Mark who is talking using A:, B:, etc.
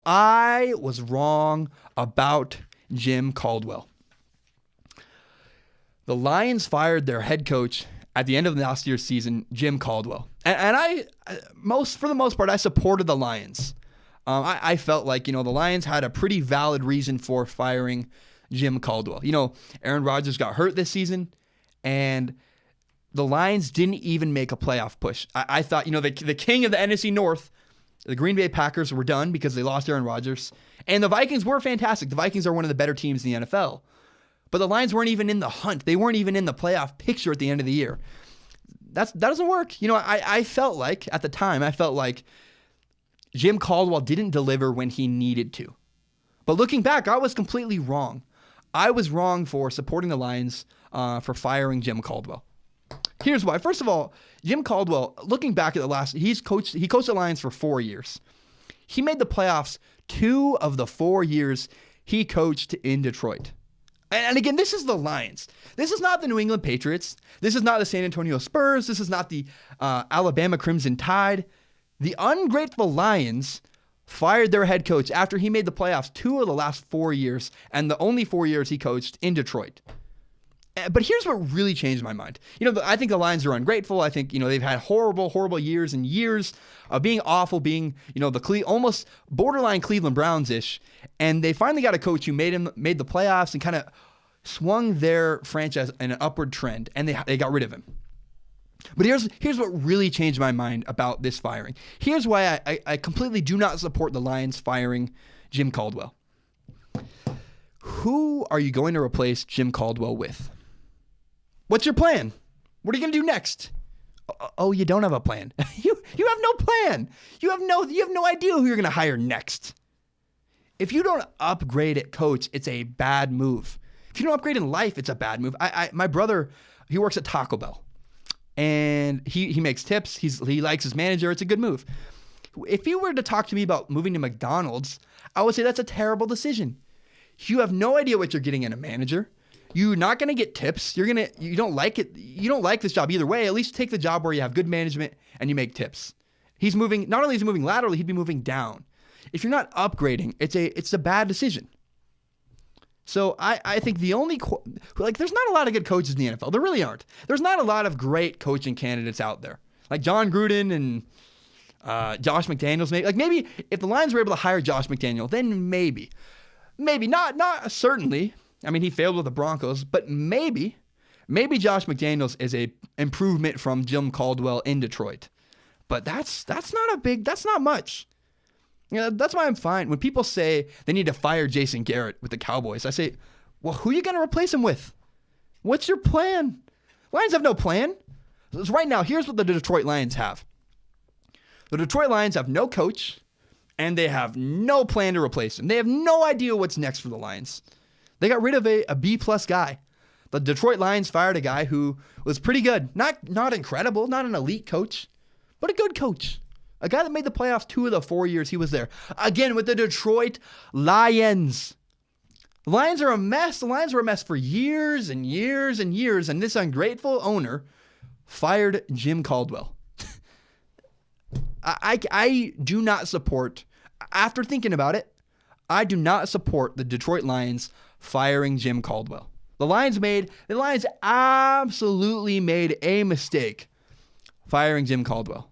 A: I was wrong about Jim Caldwell. The Lions fired their head coach at the end of last year's season, Jim Caldwell. And for the most part, I supported the Lions. I felt like, the Lions had a pretty valid reason for firing Jim Caldwell. Aaron Rodgers got hurt this season, and the Lions didn't even make a playoff push. I thought, the king of the NFC North, the Green Bay Packers, were done because they lost Aaron Rodgers. And the Vikings were fantastic. The Vikings are one of the better teams in the NFL. But the Lions weren't even in the hunt. They weren't even in the playoff picture at the end of the year. That doesn't work. I felt like, at the time, Jim Caldwell didn't deliver when he needed to. But looking back, I was completely wrong. I was wrong for supporting the Lions for firing Jim Caldwell. Here's why. First of all, Jim Caldwell, looking back at he coached the Lions for 4 years. He made the playoffs 2 of the 4 years he coached in Detroit. And again, this is the Lions. This is not the New England Patriots. This is not the San Antonio Spurs. This is not the Alabama Crimson Tide. The ungrateful Lions fired their head coach after he made the playoffs 2 of the last 4 years, and the only 4 years he coached in Detroit. But here's what really changed my mind. I think the Lions are ungrateful. I think, they've had horrible, horrible years and years of being awful, being, almost borderline Cleveland Browns-ish. And they finally got a coach who made the playoffs and kind of swung their franchise in an upward trend, and they got rid of him. But here's what really changed my mind about this firing. Here's why I completely do not support the Lions firing Jim Caldwell. Who are you going to replace Jim Caldwell with? What's your plan? What are you going to do next? Oh, you don't have a plan. You have no plan. You have no idea who you're going to hire next. If you don't upgrade at coach, it's a bad move. If you don't upgrade in life, it's a bad move. My brother, he works at Taco Bell, and he makes tips. He likes his manager. It's a good move. If you were to talk to me about moving to McDonald's, I would say that's a terrible decision. You have no idea what you're getting in a manager. You're not going to get tips. You don't like it. You don't like this job either way. At least take the job where you have good management and you make tips. Not only is he moving laterally, he'd be moving down. If you're not upgrading, it's a bad decision. So I think there's not a lot of good coaches in the NFL. There really aren't. There's not a lot of great coaching candidates out there. Like John Gruden and Josh McDaniels. Maybe if the Lions were able to hire Josh McDaniel, then maybe not certainly. I mean, he failed with the Broncos, but maybe Josh McDaniels is a improvement from Jim Caldwell in Detroit. But that's not much. That's why I'm fine. When people say they need to fire Jason Garrett with the Cowboys, I say, well, who are you going to replace him with? What's your plan? Lions have no plan. So right now, here's what the Detroit Lions have. The Detroit Lions have no coach, and they have no plan to replace him. They have no idea what's next for the Lions. They got rid of a B-plus guy. The Detroit Lions fired a guy who was pretty good. Not incredible, not an elite coach, but a good coach. A guy that made the playoffs 2 of the 4 years he was there. Again, with the Detroit Lions. The Lions are a mess. The Lions were a mess for years and years and years, and this ungrateful owner fired Jim Caldwell. I do not support, after thinking about it, I do not support the Detroit Lions firing Jim Caldwell. The Lions absolutely made a mistake firing Jim Caldwell.